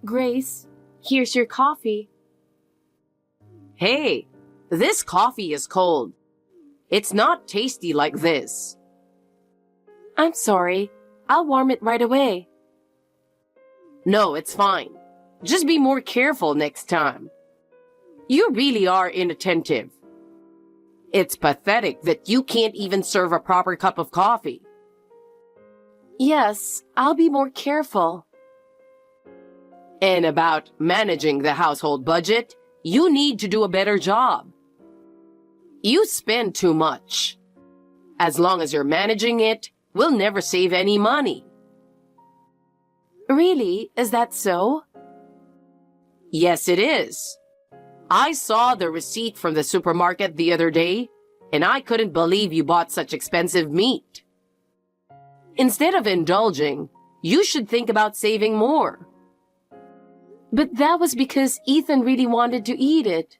Grace, here's your coffee. Hey, this coffee is cold. It's not tasty like this. I'm sorry. I'll warm it right away. No, it's fine. Just be more careful next time. You really are inattentive. It's pathetic that you can't even serve a proper cup of coffee. Yes, I'll be more careful. And about managing the household budget, you need to do a better job. You spend too much. As long as you're managing it, we'll never save any money. Really? Is that so? Yes, it is. I saw the receipt from the supermarket the other day, and I couldn't believe you bought such expensive meat. Instead of indulging, you should think about saving more. But that was because Ethan really wanted to eat it.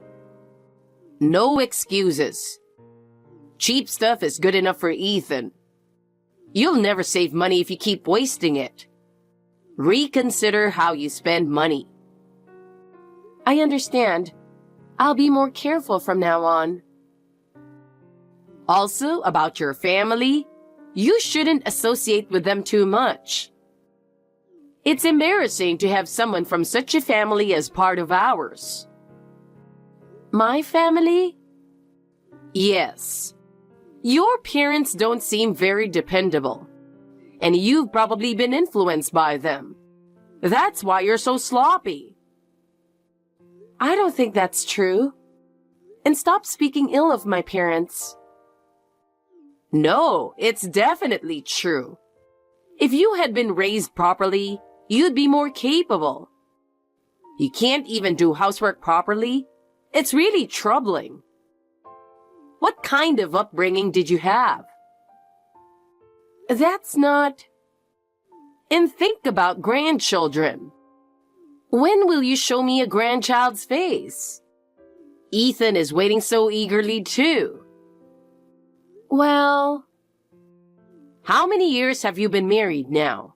No excuses. Cheap stuff is good enough for Ethan. You'll never save money if you keep wasting it. Reconsider how you spend money. I understand. I'll be more careful from now on. Also, about your family, you shouldn't associate with them too much. It's embarrassing to have someone from such a family as part of ours. My family? Yes. Your parents don't seem very dependable, and you've probably been influenced by them. That's why you're so sloppy. I don't think that's true. And stop speaking ill of my parents. No, it's definitely true. If you had been raised properly, you'd be more capable. You can't even do housework properly? It's really troubling. What kind of upbringing did you have? That's not... And think about grandchildren. When will you show me a grandchild's face? Ethan is waiting so eagerly too. Well... How many years have you been married now?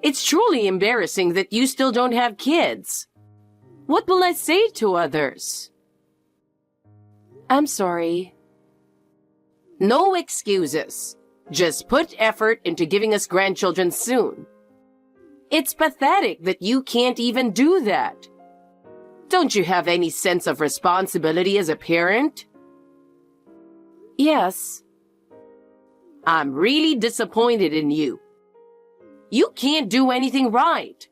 It's truly embarrassing that you still don't have kids. What will I say to others? I'm sorry. No excuses. Just put effort into giving us grandchildren soon. It's pathetic that you can't even do that. Don't you have any sense of responsibility as a parent? Yes. I'm really disappointed in you. You can't do anything right.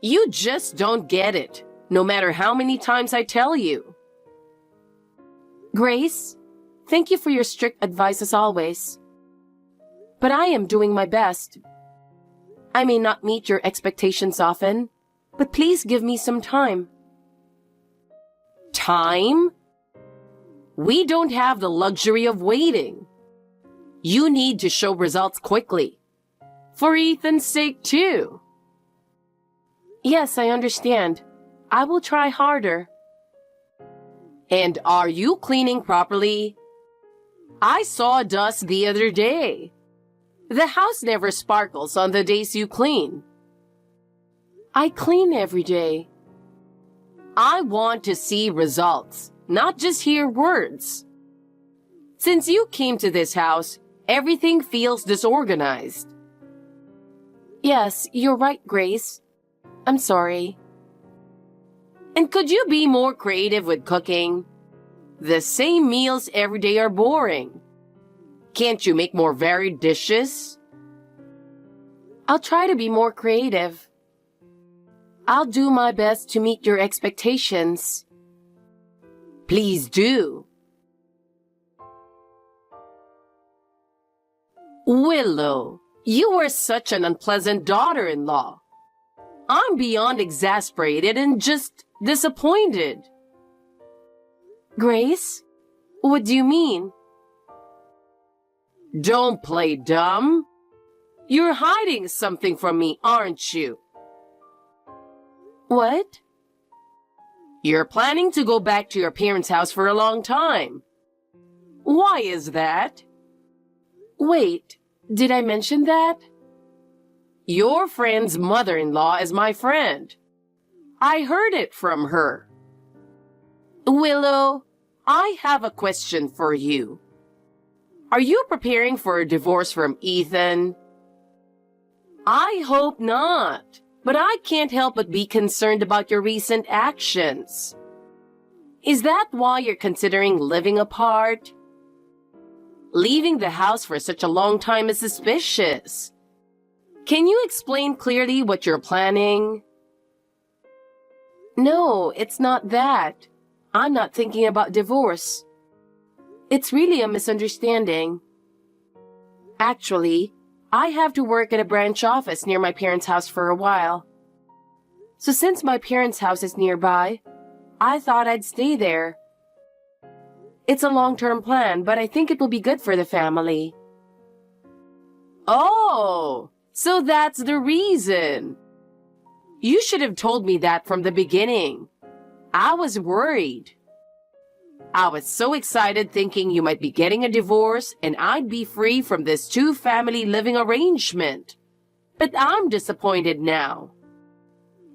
You just don't get it, no matter how many times I tell you. Grace, thank you for your strict advice as always. But I am doing my best. I may not meet your expectations often, but please give me some time. Time? We don't have the luxury of waiting. You need to show results quickly. For Ethan's sake, too. Yes, I understand. I will try harder. And are you cleaning properly? I saw dust the other day. The house never sparkles on the days you clean. I clean every day. I want to see results, not just hear words. Since you came to this house, everything feels disorganized. Yes, you're right, Grace. I'm sorry. And could you be more creative with cooking? The same meals every day are boring. Can't you make more varied dishes? I'll try to be more creative. I'll do my best to meet your expectations. Please do. Willow, you were such an unpleasant daughter-in-law. I'm beyond exasperated and just disappointed. Grace? What do you mean? Don't play dumb. You're hiding something from me, aren't you? What? You're planning to go back to your parents' house for a long time. Why is that? Wait, did I mention that? Your friend's mother-in-law is my friend. I heard it from her. Willow, I have a question for you. Are you preparing for a divorce from Ethan? I hope not, but I can't help but be concerned about your recent actions. Is that why you're considering living apart? Leaving the house for such a long time is suspicious. Can you explain clearly what you're planning? No, it's not that. I'm not thinking about divorce. It's really a misunderstanding. Actually, I have to work at a branch office near my parents' house for a while. So since my parents' house is nearby, I thought I'd stay there. It's a long-term plan, but I think it will be good for the family. Oh, so that's the reason. You should have told me that from the beginning. I was worried. I was so excited thinking you might be getting a divorce and I'd be free from this two-family living arrangement. But I'm disappointed now.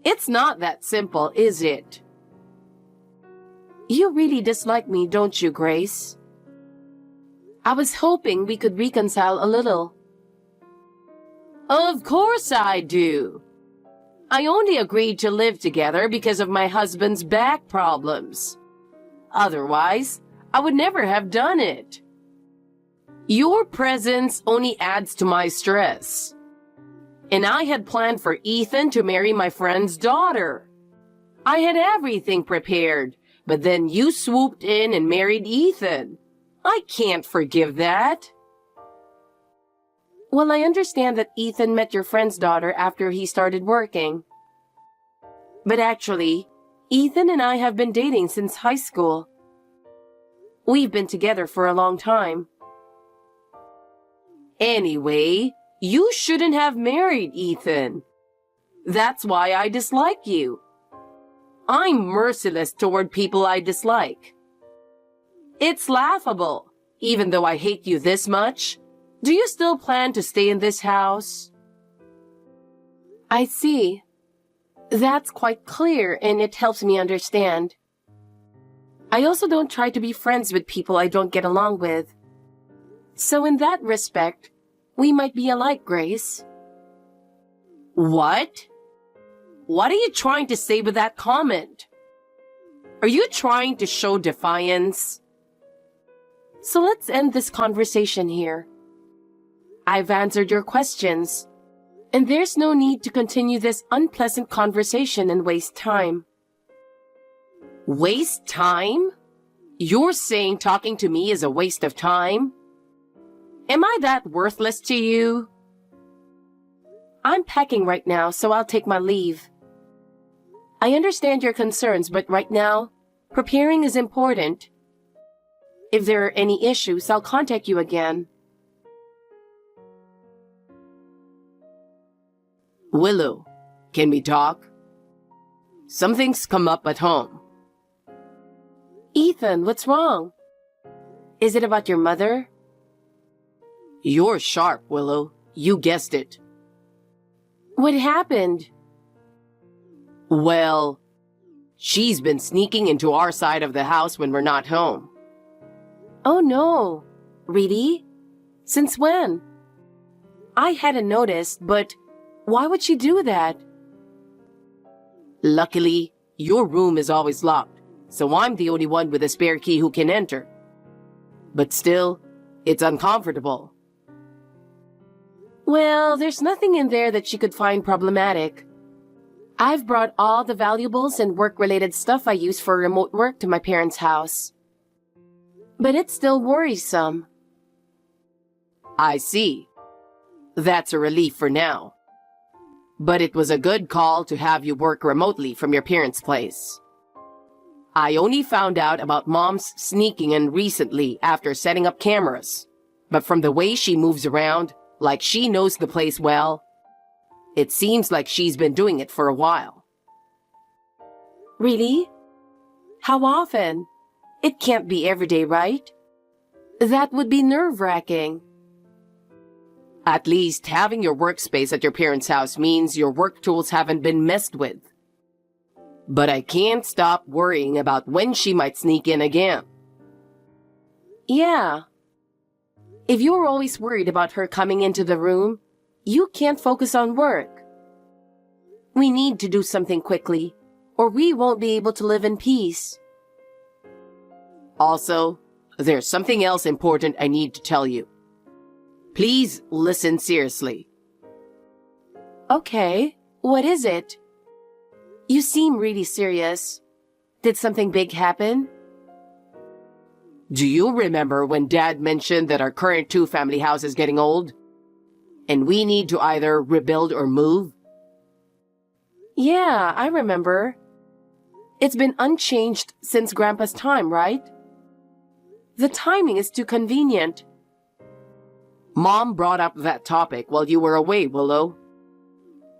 It's not that simple, is it? You really dislike me, don't you, Grace? I was hoping we could reconcile a little. Of course I do. I only agreed to live together because of my husband's back problems. Otherwise, I would never have done it. Your presence only adds to my stress. And I had planned for Ethan to marry my friend's daughter. I had everything prepared, but then you swooped in and married Ethan. I can't forgive that. Well, I understand that Ethan met your friend's daughter after he started working. But actually, Ethan and I have been dating since high school. We've been together for a long time. Anyway, you shouldn't have married Ethan. That's why I dislike you. I'm merciless toward people I dislike. It's laughable. Even though I hate you this much, do you still plan to stay in this house? I see. That's quite clear, and it helps me understand. I also don't try to be friends with people I don't get along with. So in that respect, we might be alike, Grace. What? What are you trying to say with that comment? Are you trying to show defiance? So let's end this conversation here. I've answered your questions, and there's no need to continue this unpleasant conversation and waste time. Waste time? You're saying talking to me is a waste of time? Am I that worthless to you? I'm packing right now, so I'll take my leave. I understand your concerns, but right now, preparing is important. If there are any issues, I'll contact you again. Willow, can we talk? Something's come up at home. Ethan, what's wrong? Is it about your mother? You're sharp, Willow. You guessed it. What happened? Well, she's been sneaking into our side of the house when we're not home. Oh no. Really? Since when? I hadn't noticed, but why would she do that? Luckily, your room is always locked, so I'm the only one with a spare key who can enter. But still, it's uncomfortable. Well, there's nothing in there that she could find problematic. I've brought all the valuables and work-related stuff I use for remote work to my parents' house. But it's still worrisome. I see. That's a relief for now. But it was a good call to have you work remotely from your parents' place. I only found out about Mom's sneaking in recently after setting up cameras. But from the way she moves around, like she knows the place well, it seems like she's been doing it for a while. Really? How often? It can't be every day, right? That would be nerve-wracking. At least having your workspace at your parents' house means your work tools haven't been messed with. But I can't stop worrying about when she might sneak in again. Yeah. If you're always worried about her coming into the room, you can't focus on work. We need to do something quickly, or we won't be able to live in peace. Also, there's something else important I need to tell you. Please listen seriously. Okay, what is it? You seem really serious. Did something big happen? Do you remember when Dad mentioned that our current two-family house is getting old? And we need to either rebuild or move? Yeah, I remember. It's been unchanged since Grandpa's time, right? The timing is too convenient. Mom brought up that topic while you were away, Willow.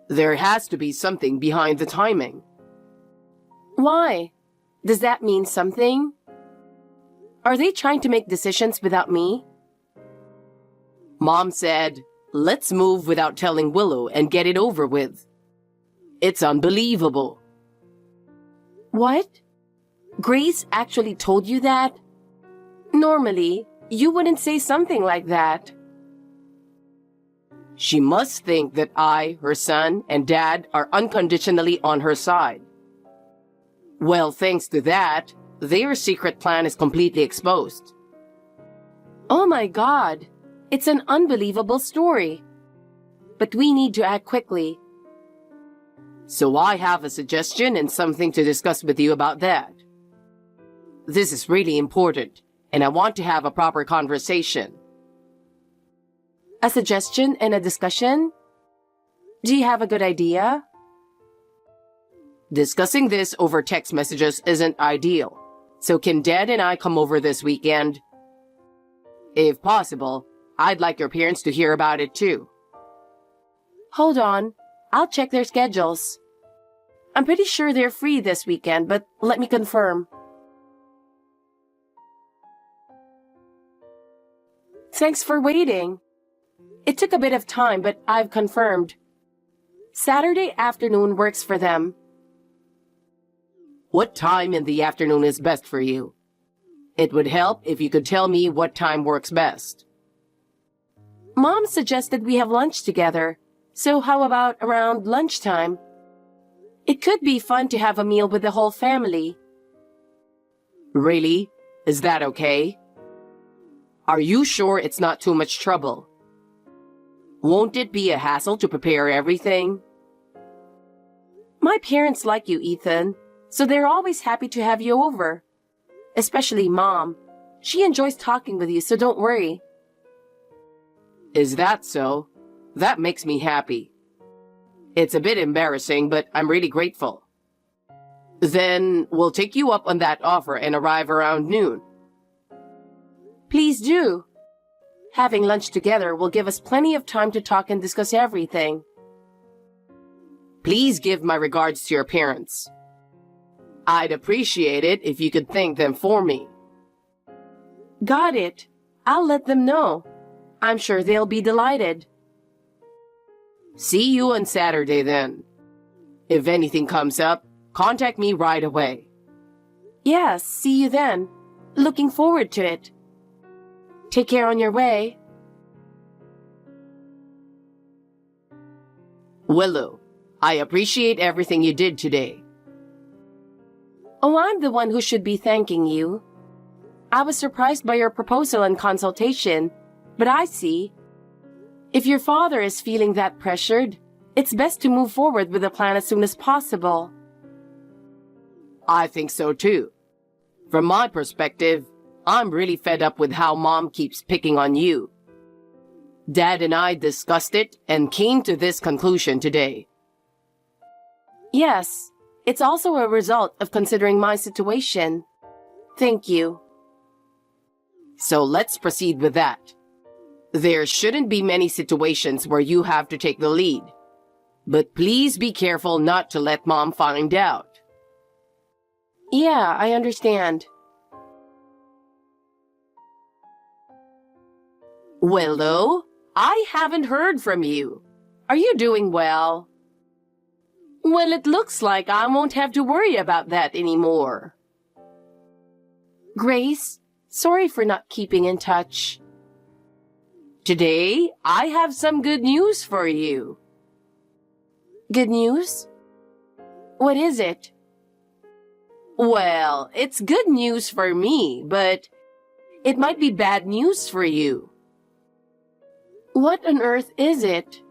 There has to be something behind the timing. Why? Does that mean something? Are they trying to make decisions without me? Mom said, let's move without telling Willow and get it over with. It's unbelievable. What? Grace actually told you that? Normally, you wouldn't say something like that. She must think that I, her son, and Dad are unconditionally on her side. Well, thanks to that, their secret plan is completely exposed. Oh my God, it's an unbelievable story. But we need to act quickly. So I have a suggestion and something to discuss with you about that. This is really important, and I want to have a proper conversation. A suggestion and a discussion? Do you have a good idea? Discussing this over text messages isn't ideal, so can Dad and I come over this weekend? If possible, I'd like your parents to hear about it too. Hold on, I'll check their schedules. I'm pretty sure they're free this weekend, but let me confirm. Thanks for waiting. It took a bit of time, but I've confirmed. Saturday afternoon works for them. What time in the afternoon is best for you? It would help if you could tell me what time works best. Mom suggested we have lunch together, so how about around lunchtime? It could be fun to have a meal with the whole family. Really? Is that okay? Are you sure it's not too much trouble? Won't it be a hassle to prepare everything? My parents like you, Ethan, so they're always happy to have you over. Especially Mom. She enjoys talking with you, so don't worry. Is that so? That makes me happy. It's a bit embarrassing, but I'm really grateful. Then we'll take you up on that offer and arrive around noon. Please do. Having lunch together will give us plenty of time to talk and discuss everything. Please give my regards to your parents. I'd appreciate it if you could thank them for me. Got it. I'll let them know. I'm sure they'll be delighted. See you on Saturday then. If anything comes up, contact me right away. Yes, see you then. Looking forward to it. Take care on your way. Willow, I appreciate everything you did today. Oh, I'm the one who should be thanking you. I was surprised by your proposal and consultation, but I see. If your father is feeling that pressured, it's best to move forward with the plan as soon as possible. I think so too. From my perspective, I'm really fed up with how Mom keeps picking on you. Dad and I discussed it and came to this conclusion today. Yes, it's also a result of considering my situation. Thank you. So let's proceed with that. There shouldn't be many situations where you have to take the lead. But please be careful not to let Mom find out. Yeah, I understand. Willow, I haven't heard from you. Are you doing well? Well, it looks like I won't have to worry about that anymore. Grace, sorry for not keeping in touch. Today, I have some good news for you. Good news? What is it? Well, it's good news for me, but it might be bad news for you. What on earth is it?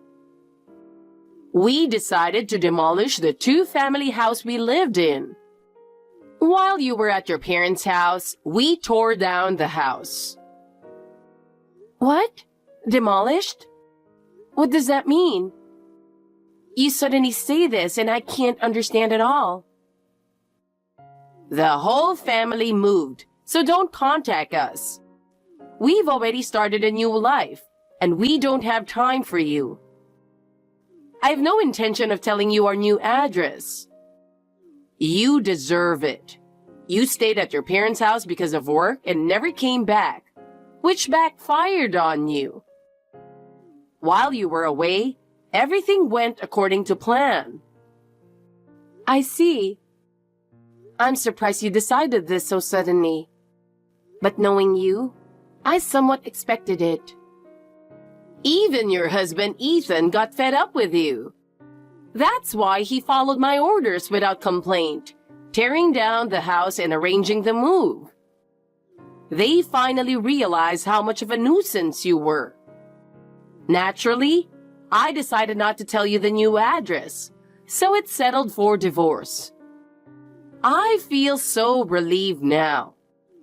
We decided to demolish the two-family house we lived in. While you were at your parents' house, we tore down the house. What? Demolished? What does that mean? You suddenly say this and I can't understand at all. The whole family moved, so don't contact us. We've already started a new life, and we don't have time for you. I have no intention of telling you our new address. You deserve it. You stayed at your parents' house because of work and never came back, which backfired on you. While you were away, everything went according to plan. I see. I'm surprised you decided this so suddenly. But knowing you, I somewhat expected it. Even your husband Ethan got fed up with you. That's why he followed my orders without complaint, tearing down the house and arranging the move. They finally realized how much of a nuisance you were. Naturally, I decided not to tell you the new address, so it settled for divorce. I feel so relieved now.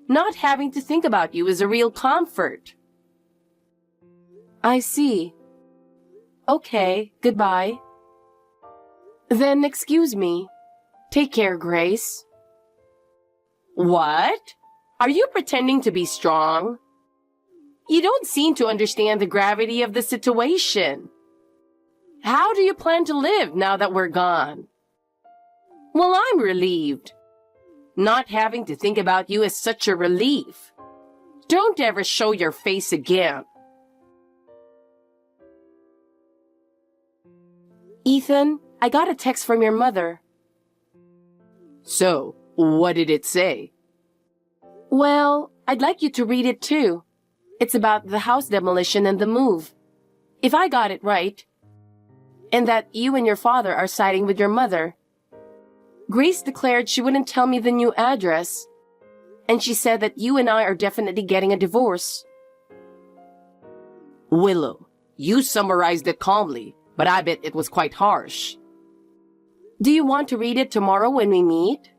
Not having to think about you is a real comfort. I see. Okay, goodbye. Then excuse me. Take care, Grace. What? Are you pretending to be strong? You don't seem to understand the gravity of the situation. How do you plan to live now that we're gone? Well, I'm relieved. Not having to think about you is such a relief. Don't ever show your face again. Ethan, I got a text from your mother. So, what did it say? Well, I'd like you to read it too. It's about the house demolition and the move. If I got it right, and that you and your father are siding with your mother. Grace declared she wouldn't tell me the new address, and she said that you and I are definitely getting a divorce. Willow, you summarized it calmly, but I bet it was quite harsh. Do you want to read it tomorrow when we meet?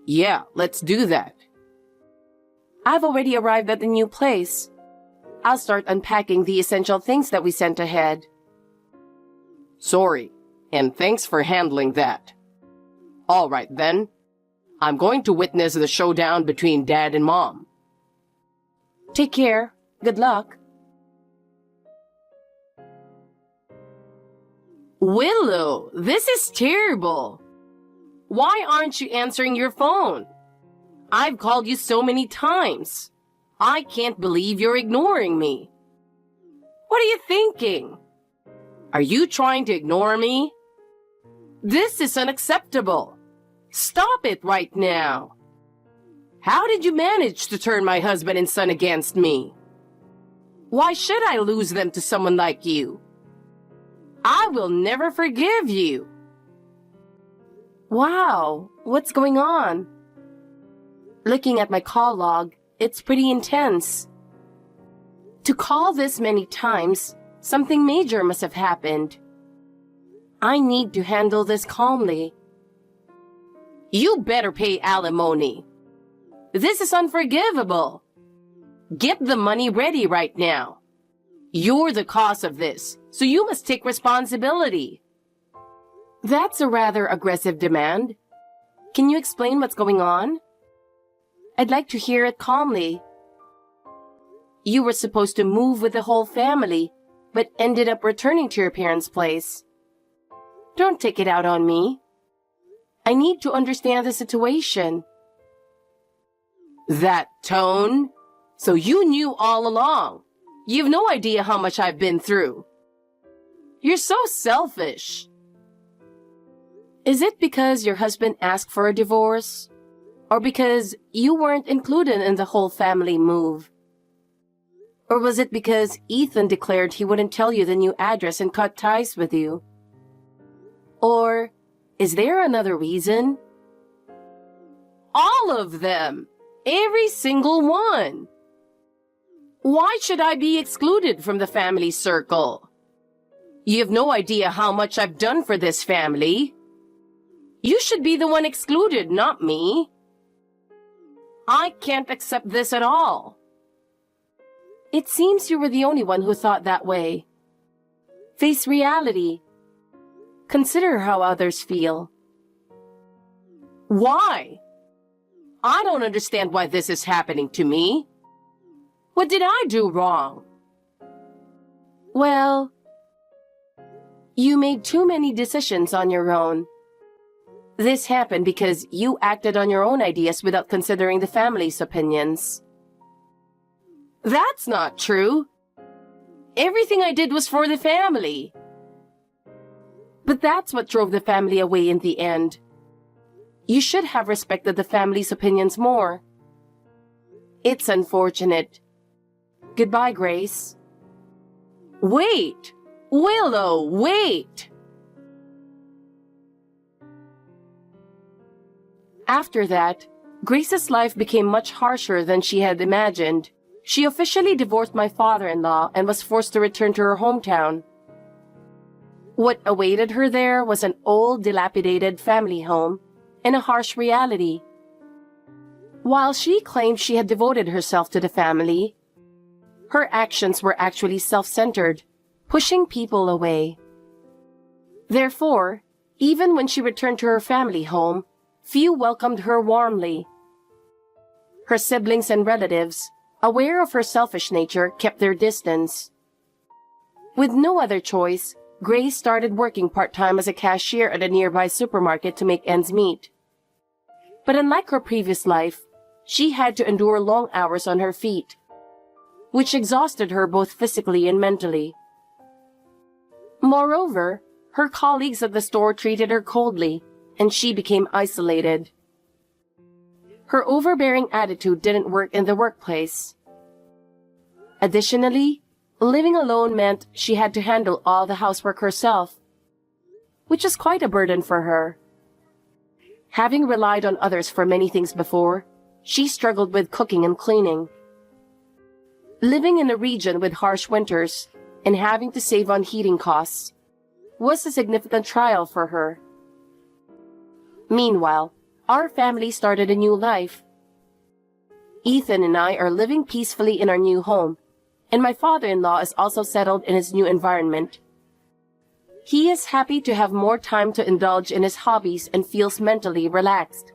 Yeah, let's do that. I've already arrived at the new place. I'll start unpacking the essential things that we sent ahead. Sorry, and thanks for handling that. All right, then. I'm going to witness the showdown between Dad and Mom. Take care. Good luck. Willow, this is terrible. Why aren't you answering your phone? I've called you so many times. I can't believe you're ignoring me. What are you thinking? Are you trying to ignore me? This is unacceptable. Stop it right now. How did you manage to turn my husband and son against me? Why should I lose them to someone like you? I will never forgive you. Wow, what's going on? Looking at my call log, it's pretty intense. To call this many times, something major must have happened. I need to handle this calmly. You better pay alimony. This is unforgivable. Get the money ready right now. You're the cause of this, so you must take responsibility. That's a rather aggressive demand. Can you explain what's going on? I'd like to hear it calmly. You were supposed to move with the whole family, but ended up returning to your parents' place. Don't take it out on me. I need to understand the situation. That tone? So you knew all along. You've no idea how much I've been through. You're so selfish. Is it because your husband asked for a divorce? Or because you weren't included in the whole family move? Or was it because Ethan declared he wouldn't tell you the new address and cut ties with you? Or is there another reason? All of them. Every single one. Why should I be excluded from the family circle? You have no idea how much I've done for this family. You should be the one excluded, not me. I can't accept this at all. It seems you were the only one who thought that way. Face reality. Consider how others feel. Why? I don't understand why this is happening to me. What did I do wrong? Well, you made too many decisions on your own. This happened because you acted on your own ideas without considering the family's opinions. That's not true. Everything I did was for the family. But that's what drove the family away in the end. You should have respected the family's opinions more. It's unfortunate. Goodbye, Grace. Wait! Willow, wait! After that, Grace's life became much harsher than she had imagined. She officially divorced my father-in-law and was forced to return to her hometown. What awaited her there was an old, dilapidated family home and a harsh reality. While she claimed she had devoted herself to the family, her actions were actually self-centered, pushing people away. Therefore, even when she returned to her family home, few welcomed her warmly. Her siblings and relatives, aware of her selfish nature, kept their distance. With no other choice, Grace started working part-time as a cashier at a nearby supermarket to make ends meet. But unlike her previous life, she had to endure long hours on her feet, which exhausted her both physically and mentally. Moreover, her colleagues at the store treated her coldly, and she became isolated. Her overbearing attitude didn't work in the workplace. Additionally, living alone meant she had to handle all the housework herself, which was quite a burden for her. Having relied on others for many things before, she struggled with cooking and cleaning. Living in a region with harsh winters and having to save on heating costs was a significant trial for her. Meanwhile, our family started a new life. Ethan and I are living peacefully in our new home, and my father-in-law is also settled in his new environment. He is happy to have more time to indulge in his hobbies and feels mentally relaxed.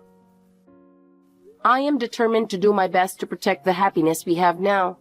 I am determined to do my best to protect the happiness we have now.